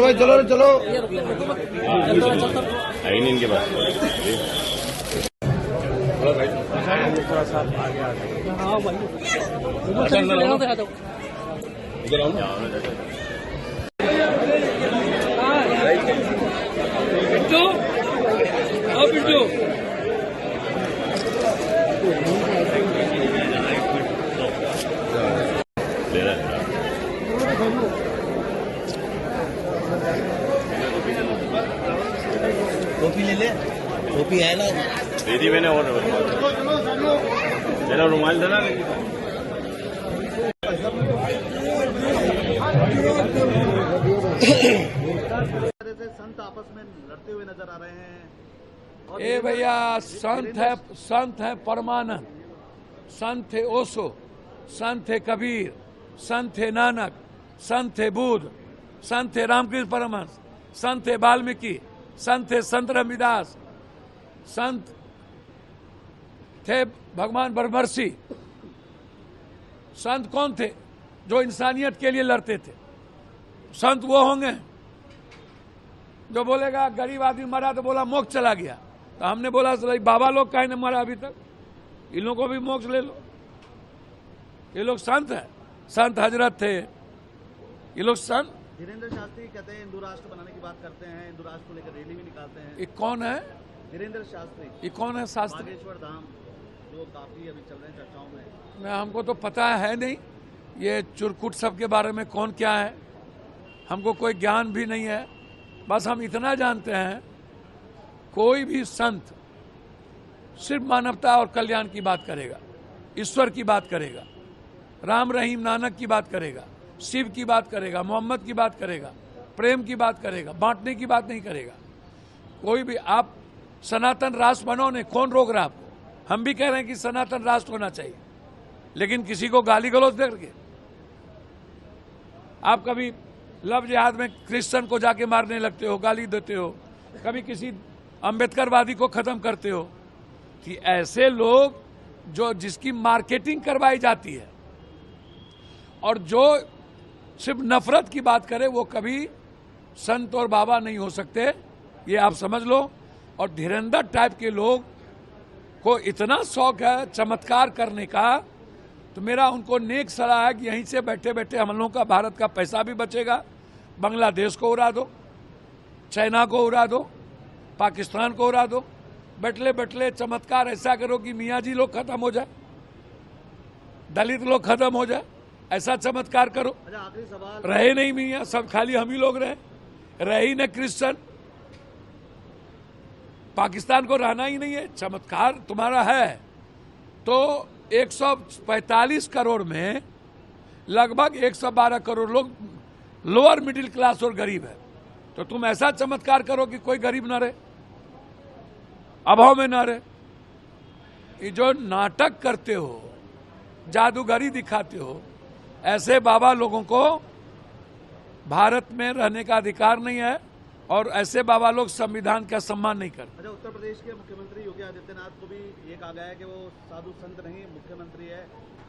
भाई चलो चलो। है ही नहीं इनके पास। इधर आओ ना। पिंटू, आओ पिंटू। ले रहा है। टोपी ले ले, टोपी है ना, दे दी मैंने। और मेरा रुमाल देना। संत आपस में लड़ते हुए नजर आ रहे हैं। ए भैया, संत है परमानंद, संत है ओशो, संत है कबीर, संत है नानक, संत है बुद्ध, संत है रामकृष्ण परमहंस, संत है वाल्मीकि, संत है संत रविदास, संत थे भगवान ब्रह्मर्षि। संत कौन थे? जो इंसानियत के लिए लड़ते थे। संत वो होंगे जो बोलेगा गरीब आदमी मरा तो बोला मोक्ष चला गया। तो हमने बोला बाबा लोग काहे न मरा अभी तक, इन लोगों को भी मोक्ष ले लो। ये लोग संत है, संत हजरत थे ये लोग। संत धीरेन्द्र शास्त्री कहते हैं हिंदू राष्ट्र बनाने की बात करते हैं, हिंदू राष्ट्र को लेकर रैली भी निकालते हैं। ये कौन है? धीरेन्द्र शास्त्री। ये कौन है शास्त्री? बागेश्वर धाम जो काफी अभी चल रहे हैं चर्चाओं में। मैं हमको तो पता है नहीं ये चुरकुट सब के बारे में कौन क्या है, हमको कोई ज्ञान भी नहीं है। बस हम इतना जानते हैं कोई भी संत सिर्फ मानवता और कल्याण की बात करेगा, ईश्वर की बात करेगा, राम रहीम नानक की बात करेगा, शिव की बात करेगा, मोहम्मद की बात करेगा, प्रेम की बात करेगा, बांटने की बात नहीं करेगा। कोई भी आप सनातन राष्ट्र बनो ने, कौन रोक रहा आपको? हम भी कह रहे हैं कि सनातन राष्ट्र होना चाहिए, लेकिन किसी को गाली गलौज दे करके आप कभी लव जिहाद में क्रिश्चियन को जाके मारने लगते हो, गाली देते हो, कभी किसी अंबेडकरवादी को खत्म करते हो। कि ऐसे लोग जो जिसकी मार्केटिंग करवाई जाती है और जो सिर्फ नफरत की बात करे वो कभी संत और बाबा नहीं हो सकते, ये आप समझ लो। और धीरेन्द्र टाइप के लोग को इतना शौक है चमत्कार करने का, तो मेरा उनको नेक सलाह है कि यहीं से बैठे बैठे हम लोगों का भारत का पैसा भी बचेगा। बांग्लादेश को उड़ा दो, चाइना को उड़ा दो, पाकिस्तान को उड़ा दो, बैठले बैठले चमत्कार ऐसा करो कि मियाँ जी लोग खत्म हो जाए, दलित लोग खत्म हो जाए, ऐसा चमत्कार करो। आखिरी सवाल। रहे नहीं मियाँ, सब खाली हम ही लोग रहे ही न क्रिश्चियन, पाकिस्तान को रहना ही नहीं है। चमत्कार तुम्हारा है तो 145 करोड़ में लगभग 112 करोड़ लोग लोअर मिडिल क्लास और गरीब है, तो तुम ऐसा चमत्कार करो कि कोई गरीब ना रहे, अभाव में ना रहे। ये जो नाटक करते हो, जादूगरी दिखाते हो, ऐसे बाबा लोगों को भारत में रहने का अधिकार नहीं है और ऐसे बाबा लोग संविधान का सम्मान नहीं करते। अच्छा, उत्तर प्रदेश के मुख्यमंत्री योगी आदित्यनाथ को भी ये कहा गया है कि वो साधु संत नहीं मुख्यमंत्री है,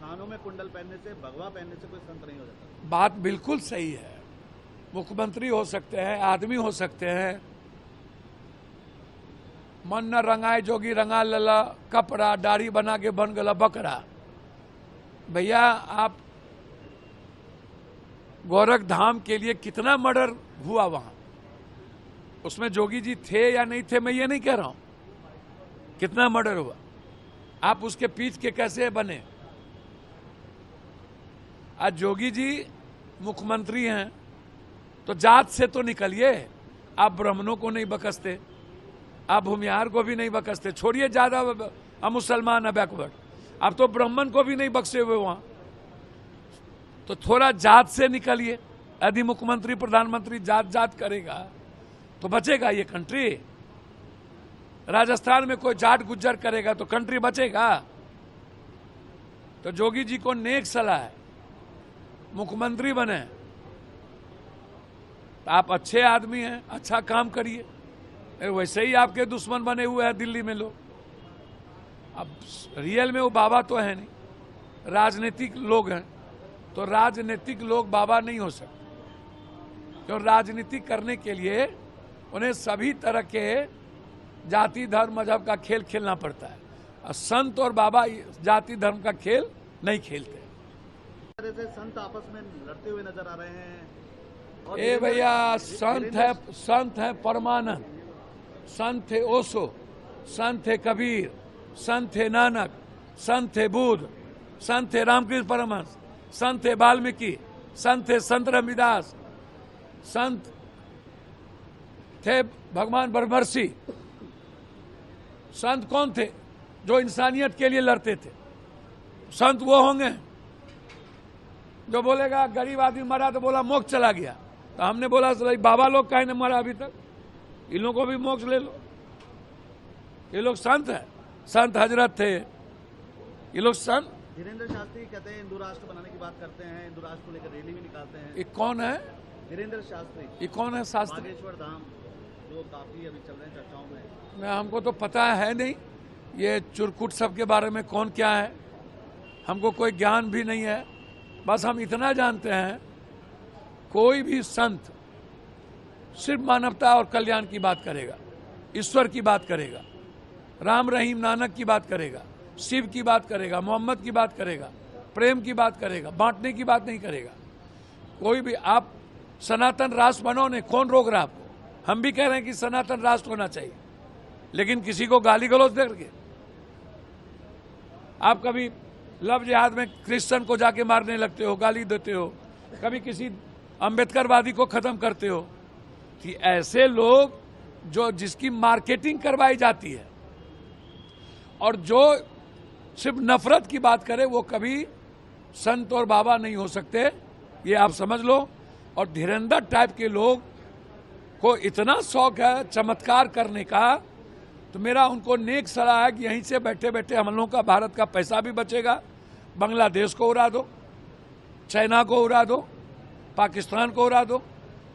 कानों में कुंडल पहनने से, भगवा पहनने से कोई संत नहीं हो जाता। बात बिल्कुल सही है, मुख्यमंत्री हो सकते हैं, आदमी हो सकते हैं, मन न रंगाए जोगी रंगा लला कपड़ा, दाढ़ी बना के बन गला बकरा। भैया आप गोरख धाम के लिए कितना मर्डर हुआ वहां, उसमें जोगी जी थे या नहीं थे मैं ये नहीं कह रहा हूं, कितना मर्डर हुआ, आप उसके पीछ के कैसे बने? आज जोगी जी मुख्यमंत्री हैं तो जात से तो निकलिए, आप ब्राह्मणों को नहीं बकसते, आप भूमिहार को भी नहीं बकसते, छोड़िए ज्यादा हम मुसलमान है बैकवर्ड, आप तो ब्राह्मण को भी नहीं बख्शे हुए वहां, तो थोड़ा जात से निकलिए। यदि मुख्यमंत्री प्रधानमंत्री जात करेगा तो बचेगा ये कंट्री। राजस्थान में कोई जाट गुज्जर करेगा तो कंट्री बचेगा। तो जोगी जी को नेक सलाह है, मुख्यमंत्री बने, तो आप अच्छे आदमी हैं, अच्छा काम करिए। वैसे ही आपके दुश्मन बने हुए हैं दिल्ली में लोग। अब रियल में वो बाबा तो है नहीं, राजनीतिक लोग हैं, तो राजनीतिक लोग बाबा नहीं हो सकते। क्यों राजनीति करने के लिए उन्हें सभी तरह के जाति धर्म मजहब का खेल खेलना पड़ता है। और संत और बाबा जाति धर्म का खेल नहीं खेलते। तरह से संत आपस में लड़ते हुए नजर आ रहे हैं। और ए भैया, संत है परमानंद, संत है ओशो, संत है कबीर, संत है नानक, संत है बुद्ध, संत है रामकृष्ण परमहंस, संत है वाल्मीकि, संत है संत रविदास, संत थे भगवान ब्रह्मर्षि। संत कौन थे? जो इंसानियत के लिए लड़ते थे। संत वो होंगे जो बोलेगा गरीब आदमी मरा तो बोला मोक्ष चला गया। तो हमने बोला बाबा लोग काहे न मरा अभी तक, इन लोगों को भी मोक्ष ले लो। ये लोग संत है, संत हजरत थे ये लोग। संत धीरेन्द्र शास्त्री कहते हैं हिंदू राष्ट्र बनाने की बात करते हैं, हिंदू राष्ट्र को लेकर रैली भी निकालते हैं। ये कौन है? धीरेन्द्र शास्त्री। ये कौन है शास्त्री? बागेश्वर धाम जो काफी अभी चल रहे हैं चर्चाओं में। हमको तो पता है नहीं ये चुरकुट सब के बारे में कौन क्या है, हमको कोई ज्ञान भी नहीं है। बस हम इतना जानते हैं कोई भी संत सिर्फ मानवता और कल्याण की बात करेगा, ईश्वर की बात करेगा, राम रहीम नानक की बात करेगा, शिव की बात करेगा, मोहम्मद की बात करेगा, प्रेम की बात करेगा, बांटने की बात नहीं करेगा। कोई भी आप सनातन राष्ट्र बनो ने, कौन रोक रहा आपको? हम भी कह रहे हैं कि सनातन राष्ट्र होना चाहिए, लेकिन किसी को गाली गलौज करके। आप कभी लव जिहाद में क्रिश्चियन को जाके मारने लगते हो, गाली देते हो, कभी किसी अंबेडकरवादी को खत्म करते हो। कि ऐसे लोग जो जिसकी मार्केटिंग करवाई जाती है और जो सिर्फ नफरत की बात करे वो कभी संत और बाबा नहीं हो सकते, ये आप समझ लो। और धीरेन्द्र टाइप के लोग को इतना शौक है चमत्कार करने का, तो मेरा उनको नेक सलाह है कि यहीं से बैठे बैठे हम लोगों का भारत का पैसा भी बचेगा। बांग्लादेश को उड़ा दो, चाइना को उड़ा दो, पाकिस्तान को उड़ा दो,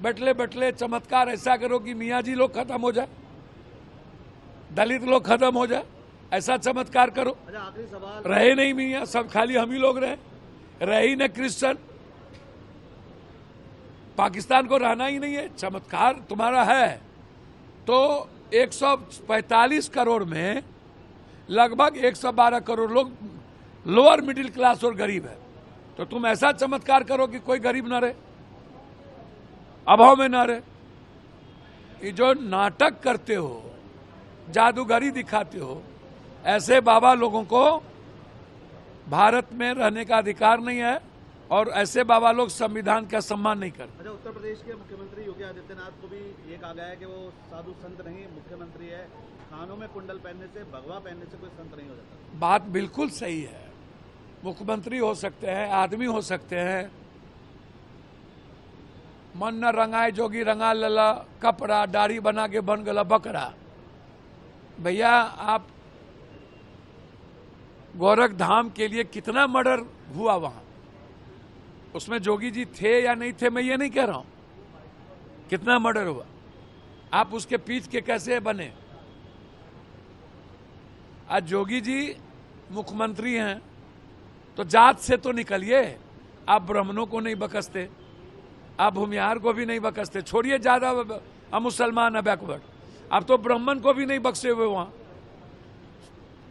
बैठले बैठले चमत्कार ऐसा करो कि मियाँ जी लोग खत्म हो जाए, दलित लोग खत्म हो जाए, ऐसा चमत्कार करो। अच्छा, आखिरी सवाल। रहे नहीं मियाँ, सब खाली हम ही लोग रहे ही न क्रिश्चियन, पाकिस्तान को रहना ही नहीं है। चमत्कार तुम्हारा है तो 145 करोड़ में लगभग 112 करोड़ लोग लोअर मिडिल क्लास और गरीब है, तो तुम ऐसा चमत्कार करो कि कोई गरीब ना रहे, अभाव में ना रहे। ये जो नाटक करते हो, जादूगरी दिखाते हो, ऐसे बाबा लोगों को भारत में रहने का अधिकार नहीं है और ऐसे बाबा लोग संविधान का सम्मान नहीं करते। अच्छा, उत्तर प्रदेश के मुख्यमंत्री योगी आदित्यनाथ को भी ये कहा गया है कि वो साधु संत नहीं मुख्यमंत्री है, कानों में कुंडल पहनने से, भगवा पहनने से कोई संत नहीं हो जाता। बात बिल्कुल सही है, मुख्यमंत्री हो सकते हैं, आदमी हो सकते हैं, मन न रंगाए जोगी रंगा लला कपड़ा, दाढ़ी बना के बन गला बकरा। भैया आप गोरख धाम के लिए कितना मर्डर हुआ वहां, उसमें जोगी जी थे या नहीं थे मैं ये नहीं कह रहा हूं, कितना मर्डर हुआ, आप उसके पीछ के कैसे बने। आज जोगी जी मुख्यमंत्री हैं तो जात से तो निकलिए, आप ब्राह्मणों को नहीं बकसते, आप भूमिहार को भी नहीं बकसते, छोड़िए ज्यादा हम मुसलमान है बैकवर्ड, आप तो ब्राह्मण को भी नहीं बक्से हुए वहां,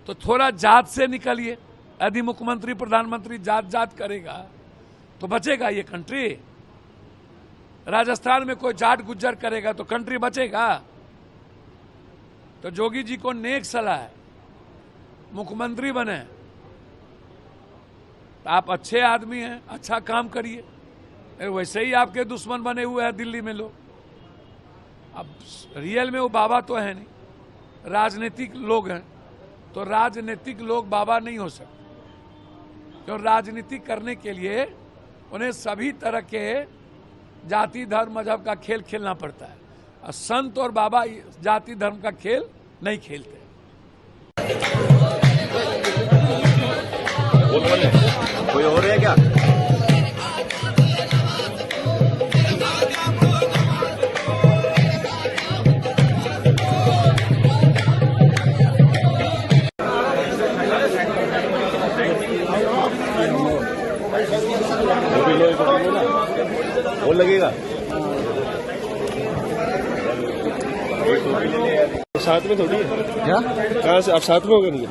तो थोड़ा जात से निकलिए। यदि मुख्यमंत्री प्रधानमंत्री जात जात करेगा तो बचेगा ये कंट्री। राजस्थान में कोई जाट गुज्जर करेगा तो कंट्री बचेगा। तो जोगी जी को नेक सलाह है, मुख्यमंत्री बने, आप अच्छे आदमी हैं, अच्छा काम करिए। वैसे ही आपके दुश्मन बने हुए हैं दिल्ली में लोग। अब रियल में वो बाबा तो है नहीं, राजनीतिक लोग हैं, तो राजनीतिक लोग बाबा नहीं हो सकते, क्यों राजनीति करने के लिए उन्हें सभी तरह के जाति धर्म मजहब का खेल खेलना पड़ता है। और संत और बाबा जाति धर्म का खेल नहीं खेलते। कोई और है क्या? वो लगेगा। साथ में थोड़ी है क्या कहाँ से आप साथ में हो गए नहीं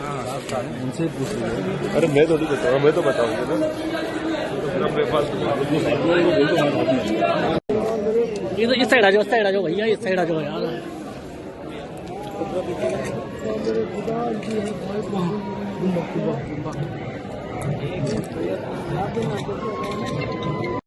उनसे पूछ लीजिए। अरे मैं थोड़ी बताऊंगा मैं तो बताऊंगा ना मेरे पास ये तो इस साइड आ जाओ भैया, इस साइड आ जाओ यार।